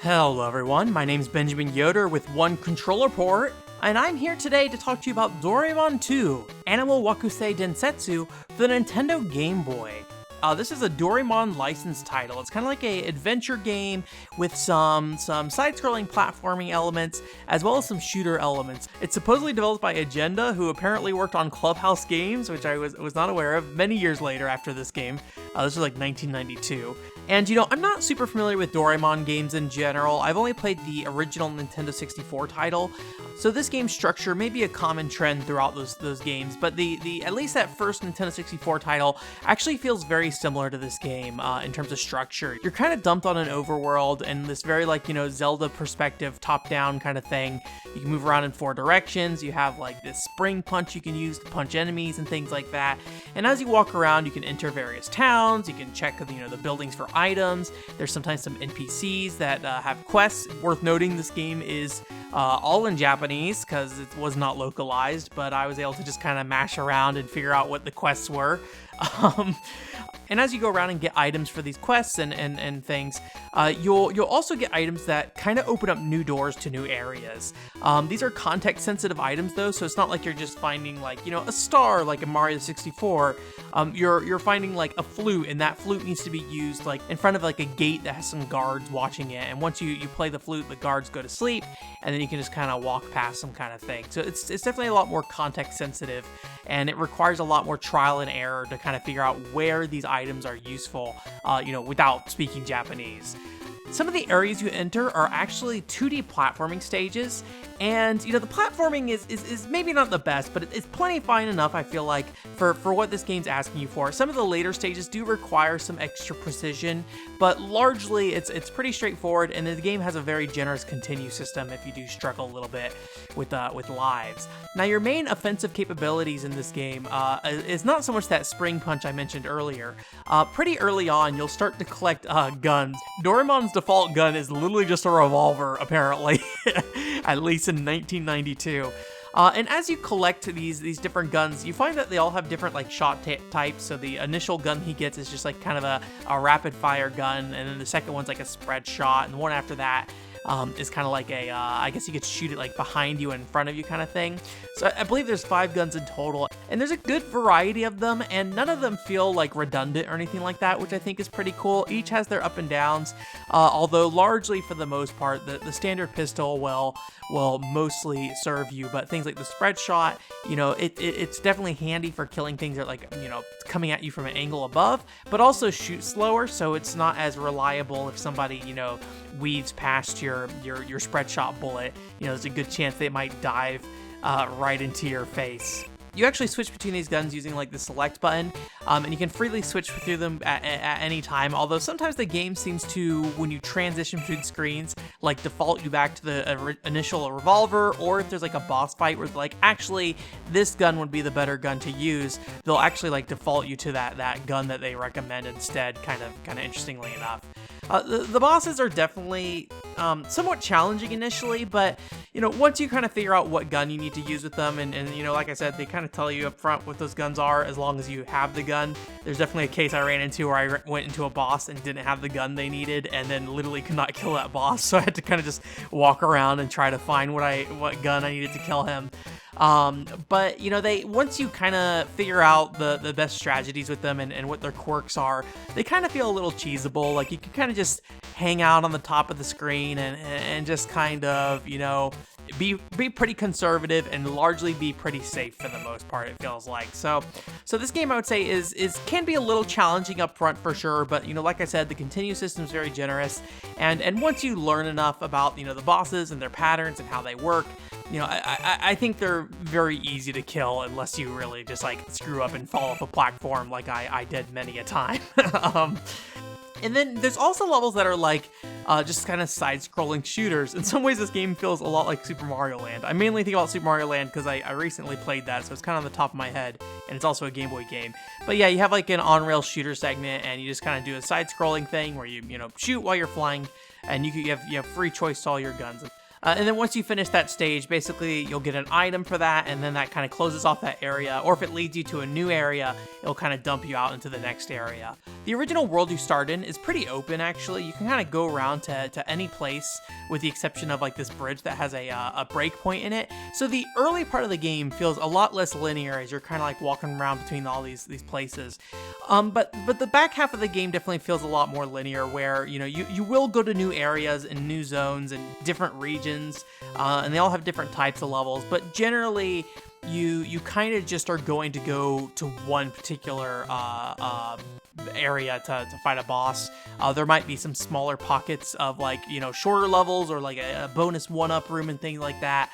Hello everyone, my name's Benjamin Yoder with One Controller Port, and I'm here today to talk to you about Doraemon 2, Animal Wakusei Densetsu for the Nintendo Game Boy. This is a Doraemon licensed title. It's kind of like an adventure game with some side-scrolling platforming elements, as well as some shooter elements. It's supposedly developed by Agenda, who apparently worked on Clubhouse Games, which I was not aware of, many years later after this game. This was like 1992. And, I'm not super familiar with Doraemon games in general. I've only played the original Nintendo 64 title, so this game structure may be a common trend throughout those games, but the at least that first Nintendo 64 title actually feels very similar to this game in terms of structure. You're kind of dumped on an overworld and this very Zelda perspective, top-down kind of thing. You can move around in 4 directions. You have like this spring punch you can use to punch enemies and things like that. And as you walk around, you can enter various towns. You can check the buildings for items. There's sometimes some NPCs that have quests. Worth noting, this game is all in Japanese because it was not localized, but I was able to just kind of mash around and figure out what the quests were. And as you go around and get items for these quests and things, you'll also get items that kind of open up new doors to new areas. These are context-sensitive items, though, so it's not like you're just finding a star like in Mario 64. You're finding like a flute, and that flute needs to be used like in front of like a gate that has some guards watching it. And once you play the flute, the guards go to sleep, and then you can just kind of walk past them kind of thing. So it's definitely a lot more context-sensitive, and it requires a lot more trial and error to kind of figure out where these items are useful, without speaking Japanese. Some of the areas you enter are actually 2D platforming stages, and the platforming is maybe not the best, but it's plenty fine enough, I feel like, for what this game's asking you for. Some of the later stages do require some extra precision, but largely it's pretty straightforward, and the game has a very generous continue system if you do struggle a little bit with lives. Now, your main offensive capabilities in this game is not so much that spring punch I mentioned earlier. Pretty early on, you'll start to collect guns. Doraemon's default gun is literally just a revolver, apparently, at least in 1992. And as you collect these different guns, you find that they all have different shot types. So the initial gun he gets is just kind of a rapid fire gun, and then the second one's like a spread shot, and the one after that is kind of like a, I guess you could shoot it behind you and in front of you kind of thing. So I believe there's 5 guns in total, and there's a good variety of them, and none of them feel redundant or anything like that, which I think is pretty cool. Each has their up and downs, although largely for the most part, the standard pistol will mostly serve you, but things like the spread shot, it's definitely handy for killing things that coming at you from an angle above, but also shoot slower, so it's not as reliable if somebody, weaves past your spread shot bullet. There's a good chance they might dive right into your face. You actually switch between these guns using the select button, and you can freely switch through them at any time, although sometimes the game seems to, when you transition between screens, default you back to the initial revolver, or if there's a boss fight where actually this gun would be the better gun to use, they'll actually default you to that gun that they recommend instead, kind of interestingly enough. The bosses are definitely somewhat challenging initially, but once you kind of figure out what gun you need to use with them, and like I said, they kind of tell you up front what those guns are as long as you have the gun. There's definitely a case I ran into where I went into a boss and didn't have the gun they needed, and then literally could not kill that boss, so I had to kind of just walk around and try to find what gun I needed to kill him. But they, once you kind of figure out the best strategies with them and what their quirks are, they kind of feel a little cheesable. You can kind of just hang out on the top of the screen and just kind of, be pretty conservative and largely be pretty safe for the most part, it feels like. So this game, I would say, can be a little challenging up front for sure, but like I said, the continue system is very generous, and once you learn enough about the bosses and their patterns and how they work, I think they're very easy to kill unless you really just screw up and fall off a platform like I did many a time. And then there's also levels that are just kind of side-scrolling shooters. In some ways, this game feels a lot like Super Mario Land. I mainly think about Super Mario Land because I recently played that, so it's kind of on the top of my head, and it's also a Game Boy game. But yeah, you have an on-rail shooter segment, and you just kind of do a side-scrolling thing where you shoot while you're flying, and you have free choice to all your guns. And then once you finish that stage, basically you'll get an item for that, and then that kind of closes off that area. Or if it leads you to a new area, it'll kind of dump you out into the next area. The original world you start in is pretty open, actually. You can kind of go around to any place, with the exception of like this bridge that has a breakpoint in it. So the early part of the game feels a lot less linear as you're kind of like walking around between all these places. But the back half of the game definitely feels a lot more linear, where you will go to new areas and new zones and different regions, and they all have different types of levels. But generally, you kind of just are going to go to one particular area to fight a boss. There might be some smaller pockets of like shorter levels, or like a bonus one-up room and things like that.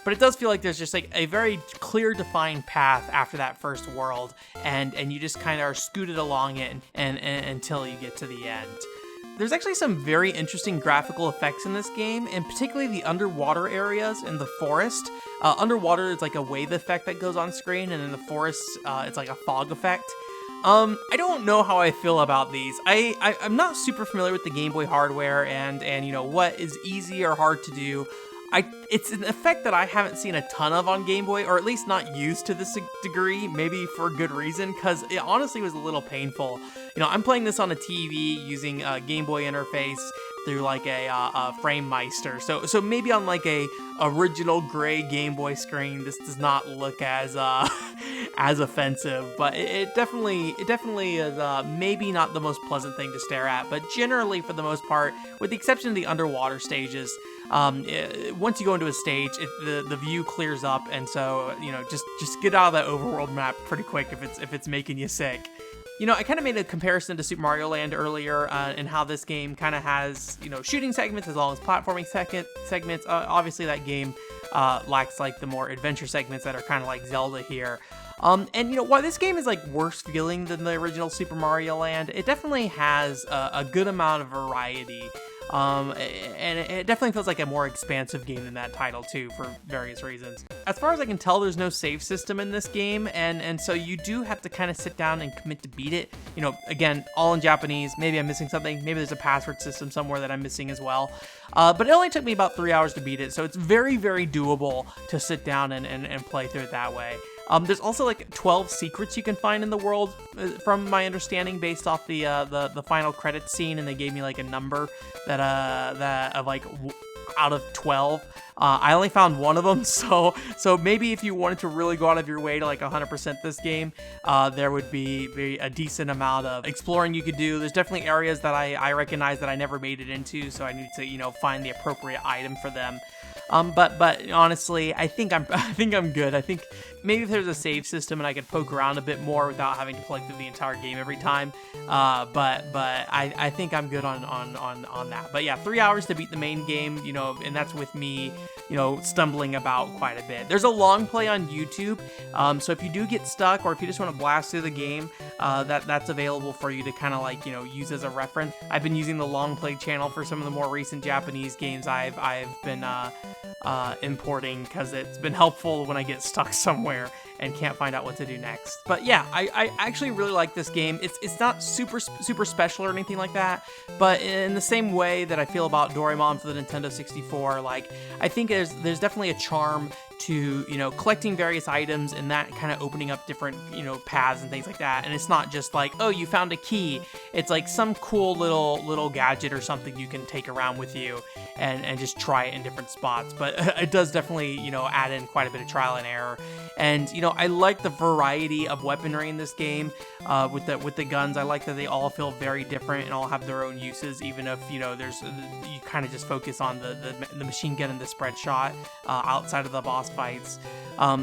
But it does feel like there's just like a very clear defined path after that first world, and you just kind of are scooted along it and until you get to the end. There's actually some very interesting graphical effects in this game, and particularly the underwater areas in the forest. Underwater is like a wave effect that goes on screen, and in the forest, it's like a fog effect. I don't know how I feel about these. I'm not super familiar with the Game Boy hardware and what is easy or hard to do. It's an effect that I haven't seen a ton of on Game Boy, or at least not used to this degree, maybe for good reason, because it honestly was a little painful. I'm playing this on a TV using a Game Boy interface through like a FrameMeister, so maybe on like a original gray Game Boy screen, this does not look as as offensive, but it definitely is maybe not the most pleasant thing to stare at. But generally, for the most part, with the exception of the underwater stages, once you go into a stage, the view clears up, and so just get out of that overworld map pretty quick if it's making you sick. I kind of made a comparison to Super Mario Land earlier, and how this game kind of has shooting segments as well as platforming segments. Obviously, that game lacks like the more adventure segments that are kind of like Zelda here. And while this game is like worse feeling than the original Super Mario Land, it definitely has a good amount of variety. And it definitely feels like a more expansive game than that title too, for various reasons. As far as I can tell, there's no save system in this game, and so you do have to kind of sit down and commit to beat it. Again, all in Japanese. Maybe I'm missing something. Maybe there's a password system somewhere that I'm missing as well. But it only took me about 3 hours to beat it, so it's very, very doable to sit down and play through it that way. There's also like 12 secrets you can find in the world, from my understanding, based off the final credits scene, and they gave me like a number that of like out of 12. I only found one of them, so maybe if you wanted to really go out of your way to like 100% this game, there would be a decent amount of exploring you could do. There's definitely areas that I recognize that I never made it into, so I need to find the appropriate item for them. But honestly, I think I'm good. I think maybe if there's a save system and I could poke around a bit more without having to play through the entire game every time. But I think I'm good on that. But yeah, 3 hours to beat the main game, and that's with me, stumbling about quite a bit. There's a long play on YouTube, so if you do get stuck, or if you just want to blast through the game, that's available for you to kind of like use as a reference. I've been using the long play channel for some of the more recent Japanese games I've been importing, because it's been helpful when I get stuck somewhere and can't find out what to do next. But yeah, I actually really like this game. It's not super special or anything like that, but in the same way that I feel about Doraemon for the Nintendo 64, like I think there's definitely a charm to collecting various items and that kind of opening up different paths and things like that. And it's not just like, oh, you found a key. It's like some cool little gadget or something you can take around with you and just try it in different spots. But it does definitely add in quite a bit of trial and error. And I like the variety of weaponry in this game with the guns. I like that they all feel very different and all have their own uses, even if there's you kind of just focus on the machine gun and the spread shot outside of the boss fights.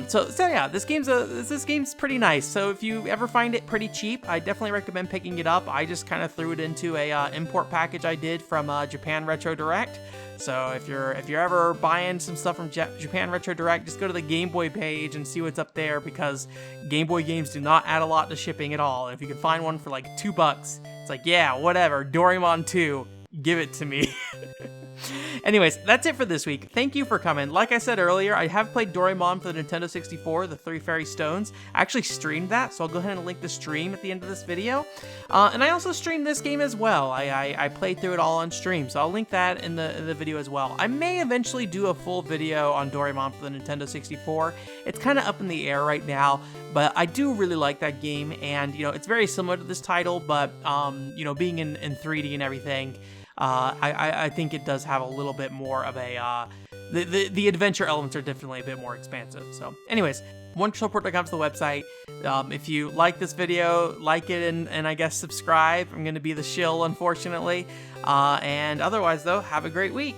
So yeah, this game's pretty nice. So if you ever find it pretty cheap, I definitely recommend picking it up. I just kind of threw it into a import package I did from Japan Retro Direct. So if you're ever buying some stuff from Japan Retro Direct, just go to the Game Boy page and see what's up there, because Game Boy games do not add a lot to shipping at all. And if you can find one for like $2, it's like, yeah, whatever, Doraemon 2, give it to me. Anyways, that's it for this week. Thank you for coming. Like I said earlier, I have played Doraemon for the Nintendo 64, the Three Fairy Stones. I actually streamed that, so I'll go ahead and link the stream at the end of this video. And I also streamed this game as well. I played through it all on stream, so I'll link that in the video as well. I may eventually do a full video on Doraemon for the Nintendo 64. It's kind of up in the air right now, but I do really like that game, and it's very similar to this title, but being in 3D and everything, I think it does have a little bit more of a the adventure elements are definitely a bit more expansive. So anyways, OneControllerPort.com is the website. If you like this video, like it and I guess subscribe. I'm going to be the shill, unfortunately. And otherwise though, have a great week.